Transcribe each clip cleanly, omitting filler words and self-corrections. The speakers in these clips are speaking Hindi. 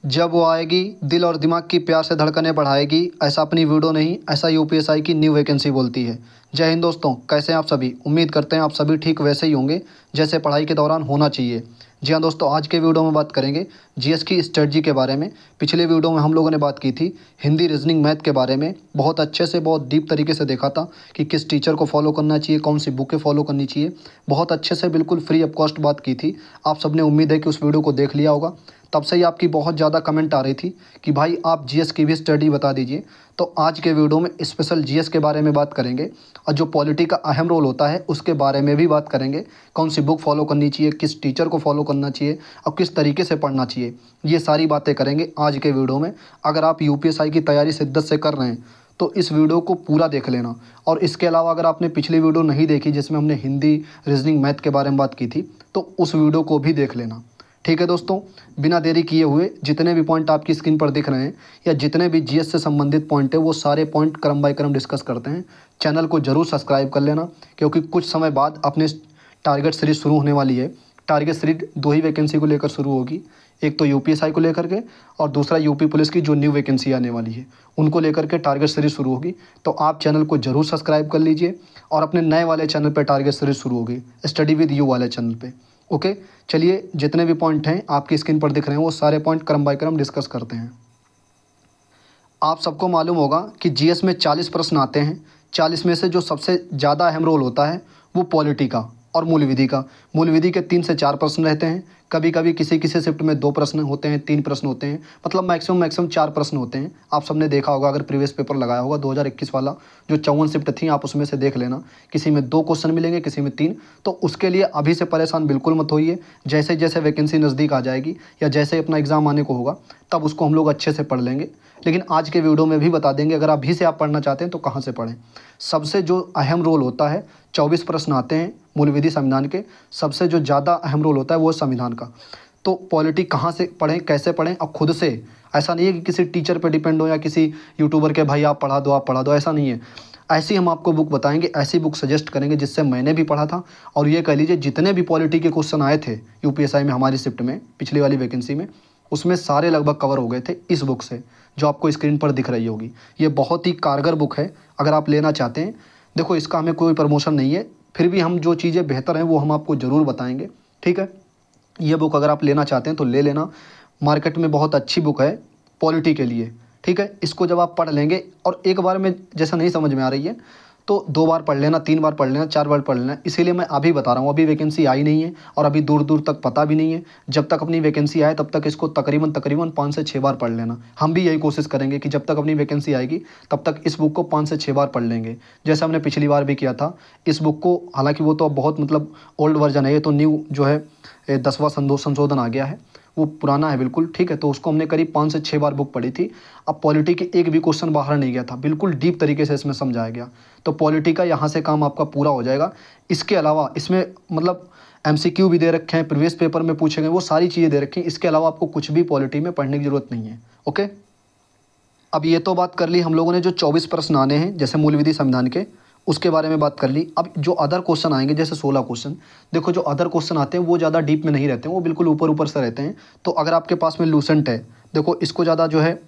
जब वो आएगी दिल और दिमाग की प्यार से धड़कनें बढ़ाएगी। ऐसा अपनी वीडियो नहीं, ऐसा यूपीएसआई की न्यू वैकेंसी बोलती है। जय हिंद दोस्तों, कैसे हैं आप सभी। उम्मीद करते हैं आप सभी ठीक वैसे ही होंगे जैसे पढ़ाई के दौरान होना चाहिए। जी हाँ दोस्तों, आज के वीडियो में बात करेंगे जीएस की स्ट्रेटजी के बारे में। पिछले वीडियो में हम लोगों ने बात की थी हिंदी, रीजनिंग, मैथ के बारे में। बहुत अच्छे से, बहुत डीप तरीके से देखा था कि किस टीचर को फॉलो करना चाहिए, कौन सी बुकें फॉलो करनी चाहिए। बहुत अच्छे से, बिल्कुल फ्री ऑफ कॉस्ट बात की थी। आप सबने, उम्मीद है कि उस वीडियो को देख लिया होगा। तब से ही आपकी बहुत ज़्यादा कमेंट आ रही थी कि भाई आप जीएस की भी स्टडी बता दीजिए। तो आज के वीडियो में स्पेशल जीएस के बारे में बात करेंगे और जो पॉलिटी का अहम रोल होता है उसके बारे में भी बात करेंगे। कौन सी बुक फॉलो करनी चाहिए, किस टीचर को फॉलो करना चाहिए और किस तरीके से पढ़ना चाहिए, ये सारी बातें करेंगे आज के वीडियो में। अगर आप यूपीएसआई की तैयारी शिद्दत से कर रहे हैं तो इस वीडियो को पूरा देख लेना। और इसके अलावा अगर आपने पिछली वीडियो नहीं देखी जिसमें हमने हिंदी, रीजनिंग, मैथ के बारे में बात की थी, तो उस वीडियो को भी देख लेना। ठीक है दोस्तों, बिना देरी किए हुए जितने भी पॉइंट आपकी स्क्रीन पर दिख रहे हैं या जितने भी जीएस से संबंधित पॉइंट है वो सारे पॉइंट क्रम बाय क्रम डिस्कस करते हैं। चैनल को जरूर सब्सक्राइब कर लेना, क्योंकि कुछ समय बाद अपने टारगेट सीरीज शुरू होने वाली है। टारगेट सीरीज 2 ही वैकेंसी को लेकर शुरू होगी, एक तो यूपीएसआई को लेकर के और दूसरा यूपी पुलिस की जो न्यू वैकेंसी आने वाली है उनको लेकर के टारगेट सीरीज शुरू होगी। तो आप चैनल को जरूर सब्सक्राइब कर लीजिए और अपने नए वाले चैनल पर टारगेट सीरीज शुरू होगी, स्टडी विद यू वाले चैनल पर। ओके, चलिए जितने भी पॉइंट हैं आपकी स्क्रीन पर दिख रहे हैं वो सारे पॉइंट क्रम बाय क्रम डिस्कस करते हैं। आप सबको मालूम होगा कि जीएस में 40 प्रश्न आते हैं। 40 में से जो सबसे ज़्यादा अहम रोल होता है वो पॉलिटी का और मूल विधि का। मूल विधि के 3 से 4 प्रश्न रहते हैं। कभी कभी किसी किसी शिफ्ट में 2 प्रश्न होते हैं, 3 प्रश्न होते हैं, मतलब मैक्सिमम 4 प्रश्न होते हैं। आप सबने देखा होगा, अगर प्रीवियस पेपर लगाया होगा 2021 वाला, जो 54 शिफ्ट थी, आप उसमें से देख लेना। किसी में 2 क्वेश्चन मिलेंगे, किसी में 3। तो उसके लिए अभी से परेशान बिल्कुल मत होइए। जैसे जैसे वैकेंसी नज़दीक आ जाएगी या जैसे ही अपना एग्ज़ाम आने को होगा तब उसको हम लोग अच्छे से पढ़ लेंगे। लेकिन आज के वीडियो में भी बता देंगे अगर अभी से आप पढ़ना चाहते हैं तो कहाँ से पढ़ें। सबसे जो अहम रोल होता है, 24 प्रश्न आते हैं मूल विधि संविधान के। सबसे जो ज़्यादा अहम रोल होता है वो संविधान का। तो पॉलिटी कहाँ से पढ़ें, कैसे पढ़ें, और खुद से। ऐसा नहीं है कि किसी टीचर पे डिपेंड हो या किसी यूट्यूबर के भाई आप पढ़ा दो, ऐसा नहीं है। ऐसी हम आपको बुक बताएंगे, ऐसी बुक सजेस्ट करेंगे जिससे मैंने भी पढ़ा था। और ये कह लीजिए जितने भी पॉलिटी के क्वेश्चन आए थे यूपीएसआई में हमारी शिफ्ट में, पिछली वाली वैकेंसी में, उसमें सारे लगभग कवर हो गए थे इस बुक से, जो आपको स्क्रीन पर दिख रही होगी। ये बहुत ही कारगर बुक है अगर आप लेना चाहते हैं। देखो, इसका हमें कोई प्रमोशन नहीं है, फिर भी हम जो चीज़ें बेहतर हैं वो हम आपको ज़रूर बताएंगे। ठीक है, ये बुक अगर आप लेना चाहते हैं तो ले लेना। मार्केट में बहुत अच्छी बुक है पॉलिटी के लिए। ठीक है, इसको जब आप पढ़ लेंगे और एक बार में जैसा नहीं समझ में आ रही है तो 2 बार पढ़ लेना, 3 बार पढ़ लेना, 4 बार पढ़ लेना। इसीलिए मैं अभी बता रहा हूँ, अभी वैकेंसी आई नहीं है और अभी दूर दूर तक पता भी नहीं है। जब तक अपनी वैकेंसी आए तब तक इसको तकरीबन 5 से 6 बार पढ़ लेना। हम भी यही कोशिश करेंगे कि जब तक अपनी वैकेंसी आएगी तब तक इस बुक को 5 से 6 बार पढ़ लेंगे, जैसे हमने पिछली बार भी किया था। इस बुक को, हालांकि वो तो अब बहुत मतलब ओल्ड वर्जन है, ये तो न्यू जो है 10वां संशोधन आ गया है, वो पुराना है बिल्कुल। ठीक है, तो उसको हमने करीब 5 से 6 बार बुक पढ़ी थी। अब पॉलिटी के एक भी क्वेश्चन बाहर नहीं गया था, बिल्कुल डीप तरीके से इसमें समझाया गया। तो पॉलिटी का यहाँ से काम आपका पूरा हो जाएगा। इसके अलावा इसमें मतलब एमसीक्यू भी दे रखे हैं, प्रीवियस पेपर में पूछे गए वो सारी चीज़ें दे रखी हैं। इसके अलावा आपको कुछ भी पॉलिटी में पढ़ने की ज़रूरत नहीं है। ओके, अब ये तो बात कर ली हम लोगों ने जो 24 प्रश्न आने हैं जैसे मूल विधि संविधान के, उसके बारे में बात कर ली। अब जो अदर क्वेश्चन आएंगे जैसे 16 क्वेश्चन, देखो जो अदर क्वेश्चन आते हैं वो ज़्यादा डीप में नहीं रहते हैं, वो बिल्कुल ऊपर ऊपर से रहते हैं। तो अगर आपके पास में लूसेंट है, देखो इसको ज़्यादा जो है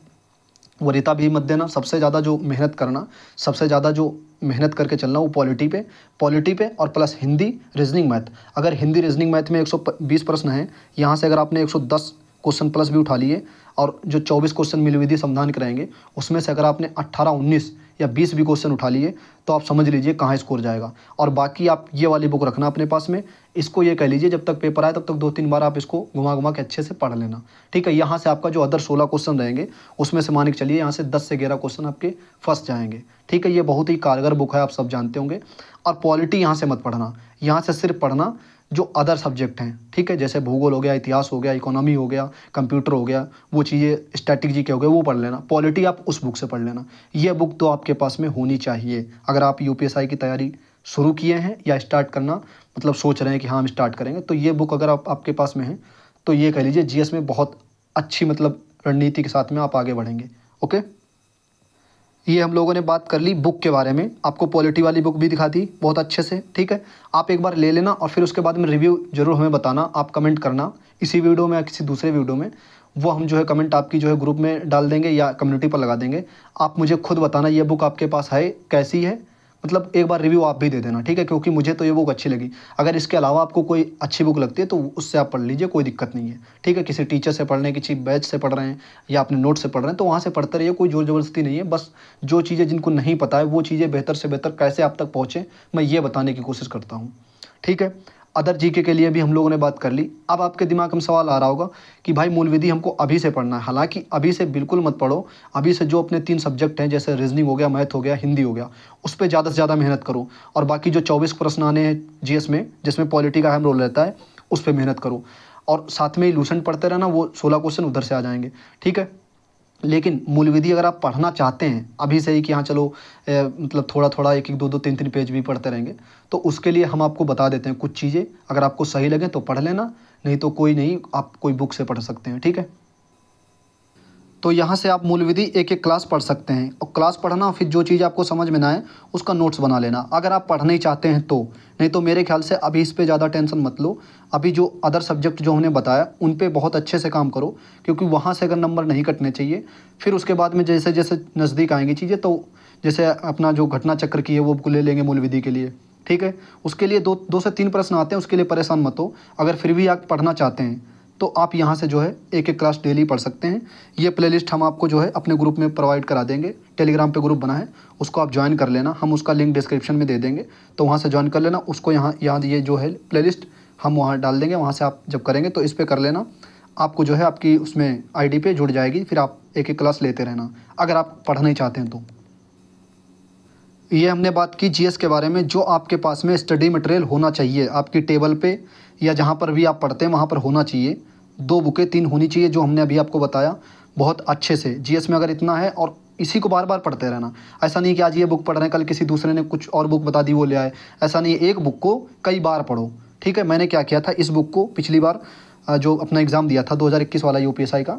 वरीता भी मत देना। सबसे ज़्यादा जो मेहनत करना, सबसे ज़्यादा जो मेहनत करके चलना वो पॉलिटी पे और प्लस हिंदी, रीजनिंग, मैथ। अगर हिंदी, रीजनिंग, मैथ में 120 प्रश्न हैं, यहाँ से अगर आपने 110 क्वेश्चन प्लस भी उठा लिए और जो 24 क्वेश्चन मूल विधि संविधान के रहेंगे उसमें से अगर आपने 18, 19 या 20 भी क्वेश्चन उठा लिए तो आप समझ लीजिए कहाँ स्कोर जाएगा। और बाकी आप ये वाली बुक रखना अपने पास में। इसको ये कह लीजिए जब तक पेपर आए तब तक 2-3 बार आप इसको घुमा घुमा के अच्छे से पढ़ लेना। ठीक है, यहाँ से आपका जो अदर 16 क्वेश्चन रहेंगे उसमें से मान के चलिए यहाँ से 10 से 11 क्वेश्चन आपके फंस जाएंगे। ठीक है, ये बहुत ही कारगर बुक है, आप सब जानते होंगे। और पॉलिटी यहाँ से मत पढ़ना, यहाँ से सिर्फ पढ़ना जो अदर सब्जेक्ट हैं। ठीक है, जैसे भूगोल हो गया, इतिहास हो गया, इकोनॉमी हो गया, कंप्यूटर हो गया, वो चीज़ें स्टैटिक जी के हो गए, वो पढ़ लेना। पॉलिटी आप उस बुक से पढ़ लेना। ये बुक तो आपके पास में होनी चाहिए अगर आप यूपीएसआई की तैयारी शुरू किए हैं या स्टार्ट करना मतलब सोच रहे हैं कि हाँ हम स्टार्ट करेंगे। तो ये बुक अगर आपके पास में है तो ये कह लीजिए जीएस में बहुत अच्छी मतलब रणनीति के साथ में आप आगे बढ़ेंगे। ओके, ये हम लोगों ने बात कर ली बुक के बारे में। आपको पॉलिटी वाली बुक भी दिखा दी बहुत अच्छे से। ठीक है, आप एक बार ले लेना और फिर उसके बाद में रिव्यू जरूर हमें बताना, आप कमेंट करना इसी वीडियो में या किसी दूसरे वीडियो में। वो हम जो है कमेंट आपकी जो है ग्रुप में डाल देंगे या कम्युनिटी पर लगा देंगे। आप मुझे खुद बताना ये बुक आपके पास है, कैसी है, मतलब एक बार रिव्यू आप भी दे देना, ठीक है, क्योंकि मुझे तो ये बुक अच्छी लगी। अगर इसके अलावा आपको कोई अच्छी बुक लगती है तो उससे आप पढ़ लीजिए, कोई दिक्कत नहीं है, ठीक है। किसी टीचर से पढ़ने, किसी बैच से पढ़ रहे हैं या अपने नोट से पढ़ रहे हैं तो वहाँ से पढ़ते रहिए, कोई जोर ज़बरदस्ती नहीं है। बस जो चीज़ें जिनको नहीं पता है वो चीज़ें बेहतर से बेहतर कैसे आप तक पहुँचे, मैं ये बताने की कोशिश करता हूँ, ठीक है। अदर जीके के लिए भी हम लोगों ने बात कर ली। अब आपके दिमाग में सवाल आ रहा होगा कि भाई मूल विधि हमको अभी से पढ़ना है। हालांकि अभी से बिल्कुल मत पढ़ो, अभी से जो अपने 3 सब्जेक्ट हैं जैसे रीजनिंग हो गया, मैथ हो गया, हिंदी हो गया, उस पर ज़्यादा से ज़्यादा मेहनत करो। और बाकी जो 24 प्रश्न आने हैं जीएस में, जिसमें पॉलिटी का अहम रोल रहता है, उस पर मेहनत करो। और साथ में ही लूसेंट पढ़ते रहना, वो 16 क्वेश्चन उधर से आ जाएंगे, ठीक है। लेकिन मूल विधि अगर आप पढ़ना चाहते हैं अभी से ही कि हाँ चलो मतलब थोड़ा थोड़ा एक एक दो दो तीन तीन पेज भी पढ़ते रहेंगे, तो उसके लिए हम आपको बता देते हैं कुछ चीज़ें। अगर आपको सही लगे तो पढ़ लेना, नहीं तो कोई नहीं, आप कोई बुक से पढ़ सकते हैं, ठीक है। तो यहाँ से आप मूल विधि एक एक क्लास पढ़ सकते हैं, और क्लास पढ़ना, फिर जो चीज़ आपको समझ में ना आए उसका नोट्स बना लेना, अगर आप पढ़ना ही चाहते हैं तो। नहीं तो मेरे ख्याल से अभी इस पे ज़्यादा टेंशन मत लो। अभी जो अदर सब्जेक्ट जो हमने बताया उन पे बहुत अच्छे से काम करो, क्योंकि वहाँ से अगर नंबर नहीं कटने चाहिए, फिर उसके बाद में जैसे जैसे नज़दीक आएंगी चीज़ें, तो जैसे अपना जो घटना चक्र की है वो ले लेंगे मूल विधि के लिए, ठीक है। उसके लिए 2 से 3 प्रश्न आते हैं, उसके लिए परेशान मत हो। अगर फिर भी आप पढ़ना चाहते हैं तो आप यहाँ से जो है एक एक क्लास डेली पढ़ सकते हैं। ये प्लेलिस्ट हम आपको जो है अपने ग्रुप में प्रोवाइड करा देंगे, टेलीग्राम पे ग्रुप बना है, उसको आप ज्वाइन कर लेना, हम उसका लिंक डिस्क्रिप्शन में दे देंगे, तो वहाँ से ज्वाइन कर लेना उसको। यहाँ ये जो है प्लेलिस्ट हम वहाँ डाल देंगे, वहाँ से आप जब करेंगे तो इस पर कर लेना, आपको जो है आपकी उसमें ID पे जुड़ जाएगी, फिर आप एक एक क्लास लेते रहना अगर आप पढ़ना ही चाहते हैं तो। ये हमने बात की जीएस के बारे में, जो आपके पास में स्टडी मटेरियल होना चाहिए आपकी टेबल पे या जहाँ पर भी आप पढ़ते हैं वहाँ पर होना चाहिए। 2 बुकें 3 होनी चाहिए, जो हमने अभी आपको बताया बहुत अच्छे से। जीएस में अगर इतना है, और इसी को बार बार पढ़ते रहना, ऐसा नहीं कि आज ये बुक पढ़ रहे हैं कल किसी दूसरे ने कुछ और बुक बता दी वो ले आए, ऐसा नहीं है। एक बुक को कई बार पढ़ो, ठीक है। मैंने क्या किया था, इस बुक को पिछली बार जो अपना एग्ज़ाम दिया था 2021 वाला यूपीएसआई का,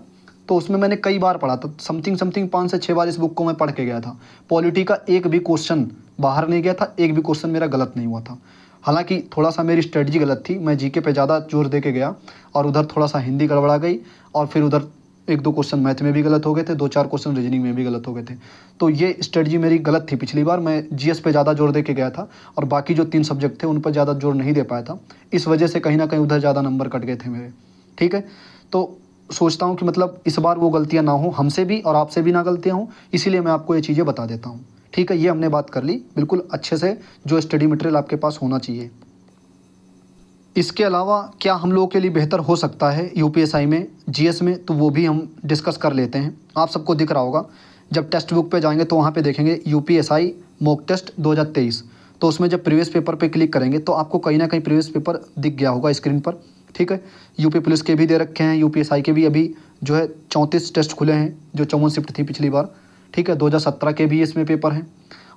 तो उसमें मैंने कई बार पढ़ा था, समथिंग 5 से 6 बार इस बुक को मैं पढ़ के गया था। पॉलिटी का एक भी क्वेश्चन बाहर नहीं गया था, एक भी क्वेश्चन मेरा गलत नहीं हुआ था। हालांकि थोड़ा सा मेरी स्ट्रेटजी गलत थी, मैं जीके पे ज़्यादा जोर दे के गया और उधर थोड़ा सा हिंदी गड़बड़ा गई, और फिर उधर 1-2 क्वेश्चन मैथ में भी गलत हो गए थे, 2-4 क्वेश्चन रीजनिंग में भी गलत हो गए थे। तो ये स्ट्रेटजी मेरी गलत थी पिछली बार, मैं जीएस पे ज़्यादा जोर दे के गया था और बाकी जो 3 सब्जेक्ट थे उन पर ज़्यादा जोर नहीं दे पाया था। इस वजह से कहीं ना कहीं उधर ज़्यादा नंबर कट गए थे मेरे, ठीक है। तो सोचता हूँ कि मतलब इस बार वो गलतियाँ ना हो, हमसे भी और आपसे भी ना गलतियाँ हों, इसीलिए मैं आपको ये चीज़ें बता देता हूँ, ठीक है। ये हमने बात कर ली बिल्कुल अच्छे से, जो स्टडी मटेरियल आपके पास होना चाहिए। इसके अलावा क्या हम लोगों के लिए बेहतर हो सकता है यूपीएसआई में, जीएस में, तो वो भी हम डिस्कस कर लेते हैं। आप सबको दिख रहा होगा, जब टेक्स्ट बुक पे जाएंगे तो वहाँ पे देखेंगे यूपीएसआई मॉक टेस्ट 2023, तो उसमें जब प्रीवियस पेपर पे क्लिक करेंगे तो आपको कहीं ना कहीं प्रीवियस पेपर दिख गया होगा स्क्रीन पर, ठीक है। यूपी पुलिस के भी दे रखे हैं, यूपीएसआई के भी अभी जो है 34 टेस्ट खुले हैं, जो 54 शिफ्ट थी पिछली बार, ठीक है। 2017 के भी इसमें पेपर हैं,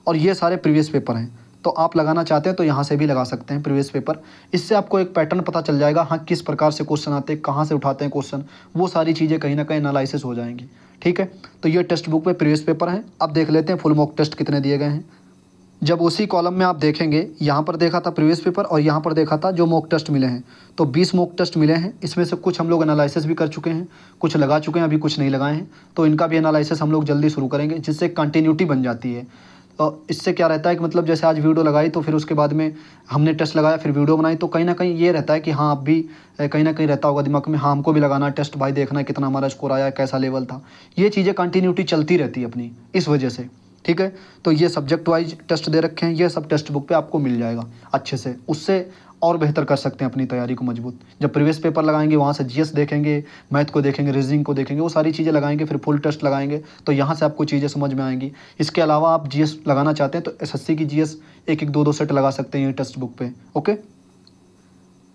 और ये सारे प्रीवियस पेपर हैं। तो आप लगाना चाहते हैं तो यहाँ से भी लगा सकते हैं प्रीवियस पेपर। इससे आपको एक पैटर्न पता चल जाएगा, हाँ किस प्रकार से क्वेश्चन आते हैं, कहाँ से उठाते हैं क्वेश्चन, वो सारी चीज़ें कहीं ना कहीं एनालिसिस हो जाएंगी, ठीक है। तो ये टेक्स्ट बुक पे प्रीवियस पेपर हैं। अब देख लेते हैं फुल मॉक टेस्ट कितने दिए गए हैं। जब उसी कॉलम में आप देखेंगे, यहाँ पर देखा था प्रीवियस पेपर और यहाँ पर देखा था जो मॉक टेस्ट मिले हैं, तो 20 मॉक टेस्ट मिले हैं। इसमें से कुछ हम लोग एनालिसिस भी कर चुके हैं, कुछ लगा चुके हैं, अभी कुछ नहीं लगाए हैं, तो इनका भी एनालिसिस हम लोग जल्दी शुरू करेंगे, जिससे कंटिन्यूटी बन जाती है। तो इससे क्या रहता है कि मतलब जैसे आज वीडियो लगाई तो फिर उसके बाद में हमने टेस्ट लगाया, फिर वीडियो बनाई, तो कहीं ना कहीं ये रहता है कि हाँ, आप भी कहीं ना कहीं रहता होगा दिमाग में, हाँ हमको भी लगाना टेस्ट, भाई देखना है कितना हमारा स्कोर आया, कैसा लेवल था। ये चीज़ें कंटिन्यूटी चलती रहती है अपनी, इस वजह से, ठीक है। तो ये सब्जेक्ट वाइज टेस्ट दे रखे हैं, ये सब टेक्स्ट बुक पे आपको मिल जाएगा अच्छे से, उससे और बेहतर कर सकते हैं अपनी तैयारी को मजबूत। जब प्रीवियस पेपर लगाएंगे वहाँ से जीएस देखेंगे, मैथ को देखेंगे, रीजनिंग को देखेंगे, वो सारी चीज़ें लगाएंगे, फिर फुल टेस्ट लगाएंगे, तो यहाँ से आपको चीज़ें समझ में आएंगी। इसके अलावा आप जीएस लगाना चाहते हैं तो एसएससी की जीएस 1-1, 2-2 सेट लगा सकते हैं ये टेक्स्ट बुक पे, ओके।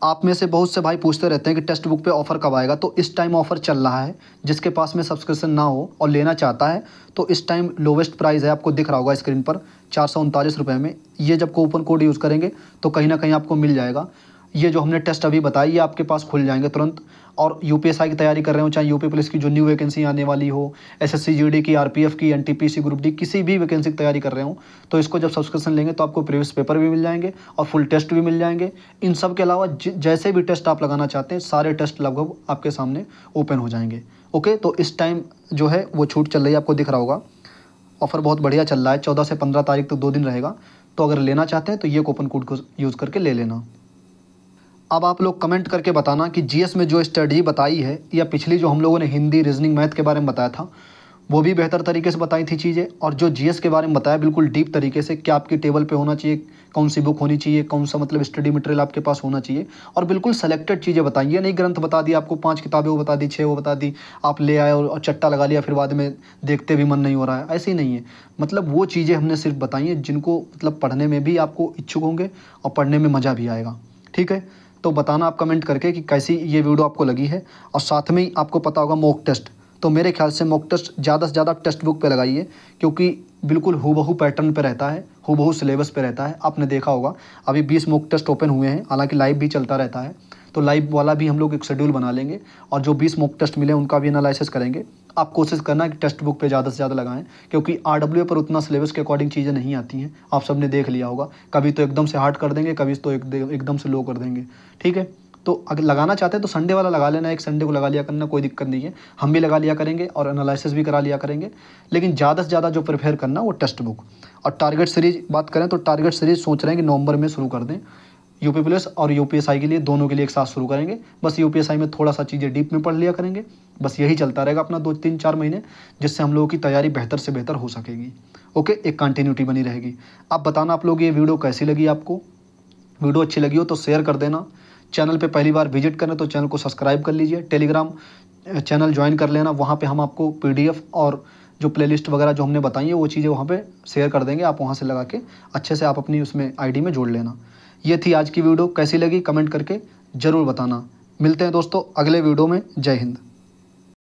आप में से बहुत से भाई पूछते रहते हैं कि टेक्स्ट बुक पे ऑफ़र कब आएगा, तो इस टाइम ऑफ़र चल रहा है। जिसके पास में सब्सक्रिप्शन ना हो और लेना चाहता है तो इस टाइम लोवेस्ट प्राइस है, आपको दिख रहा होगा स्क्रीन पर, 439 रुपये में। ये जब कूपन कोड यूज़ करेंगे तो कहीं ना कहीं आपको मिल जाएगा। ये जो हमने टेस्ट अभी बताई ये आपके पास खुल जाएंगे तुरंत। और यूपीएसआई की तैयारी कर रहे हो, चाहे यूपी पुलिस की जो न्यू वैकेंसी आने वाली हो, एसएससी जीडी की, आरपीएफ की, एनटीपीसी ग्रुप डी, किसी भी वैकेंसी की तैयारी कर रहे हो, तो इसको जब सब्सक्रिप्शन लेंगे तो आपको प्रीवियस पेपर भी मिल जाएंगे और फुल टेस्ट भी मिल जाएंगे। इन सब के अलावा जैसे भी टेस्ट आप लगाना चाहते हैं सारे टेस्ट लगभग आपके सामने ओपन हो जाएंगे, ओके, तो इस टाइम जो है वो छूट चल रही है, आपको दिख रहा होगा। ऑफ़र बहुत बढ़िया चल रहा है, 14 से 15 तारीख तक 2 दिन रहेगा। तो अगर लेना चाहते हैं तो ये कूपन कोड को यूज़ करके ले लेना। अब आप लोग कमेंट करके बताना कि जीएस में जो स्ट्रेटजी बताई है या पिछली जो हम लोगों ने हिंदी, रीजनिंग, मैथ के बारे में बताया था वो भी बेहतर तरीके से बताई थी चीज़ें, और जो जीएस के बारे में बताया बिल्कुल डीप तरीके से, क्या आपकी टेबल पे होना चाहिए, कौन सी बुक होनी चाहिए, कौन सा मतलब स्टडी मटेरियल आपके पास होना चाहिए, और बिल्कुल सेलेक्टेड चीज़ें बताई। ये नहीं ग्रंथ बता दिया आपको, 5 किताबें वो बता दी, 6 वो बता दी, आप ले आए और चट्टा लगा लिया, फिर बाद में देखते भी मन नहीं हो रहा है, ऐसे ही नहीं है। मतलब वो चीज़ें हमने सिर्फ बताई हैं जिनको मतलब पढ़ने में भी आपको इच्छुक होंगे और पढ़ने में मज़ा भी आएगा। ठीक है, तो बताना आप कमेंट करके कि कैसी ये वीडियो आपको लगी है। और साथ में ही आपको पता होगा मॉक टेस्ट, तो मेरे ख्याल से मॉक टेस्ट ज़्यादा से ज़्यादा टेक्स्ट बुक पे लगाइए, क्योंकि बिल्कुल हूबहू पैटर्न पे रहता है, हूबहू सिलेबस पे रहता है। आपने देखा होगा अभी 20 मॉक टेस्ट ओपन हुए हैं, हालांकि लाइव भी चलता रहता है, तो लाइव वाला भी हम लोग एक शेड्यूल बना लेंगे और जो 20 मॉक टेस्ट मिले उनका भी एनालिसिस करेंगे। आप कोशिश करना कि टेक्स्ट बुक पे ज़्यादा से ज़्यादा लगाएं, क्योंकि आरडब्ल्यू पर उतना सिलेबस के अकॉर्डिंग चीज़ें नहीं आती हैं, आप सबने देख लिया होगा। कभी तो एकदम से हार्ड कर देंगे, कभी तो एकदम से लो कर देंगे। ठीक है, तो अगर लगाना चाहते हैं तो संडे वाला लगा लेना, एक संडे को लगा लिया करना, कोई दिक्कत नहीं है। हम भी लगा लिया करेंगे और एनालिसिस भी करा लिया करेंगे, लेकिन ज़्यादा से ज़्यादा जो प्रेफर करना वो टेक्स्ट बुक। और टारगेट सीरीज बात करें तो टारगेट सीरीज सोच रहे हैं कि नवंबर में शुरू कर दें। यूपी पुलिस और यूपीएसआई के लिए, दोनों के लिए एक साथ शुरू करेंगे। बस यूपीएसआई में थोड़ा सा चीज़ें डीप में पढ़ लिया करेंगे, बस यही चलता रहेगा अपना 2-3-4 महीने, जिससे हम लोगों की तैयारी बेहतर से बेहतर हो सकेगी। ओके, एक कंटिन्यूटी बनी रहेगी। आप बताना आप लोग ये वीडियो कैसी लगी आपको। वीडियो अच्छी लगी हो तो शेयर कर देना। चैनल पे पहली बार विजिट करें तो चैनल को सब्सक्राइब कर लीजिए। टेलीग्राम चैनल ज्वाइन कर लेना, वहाँ पे हम आपको पीडीएफ और जो प्लेलिस्ट वगैरह जो हमने बताई है वो चीज़ें वहाँ पे शेयर कर देंगे। आप वहाँ से लगा के अच्छे से आप अपनी उसमें आईडी में जोड़ लेना। ये थी आज की वीडियो, कैसी लगी कमेंट करके ज़रूर बताना। मिलते हैं दोस्तों अगले वीडियो में। जय हिंद।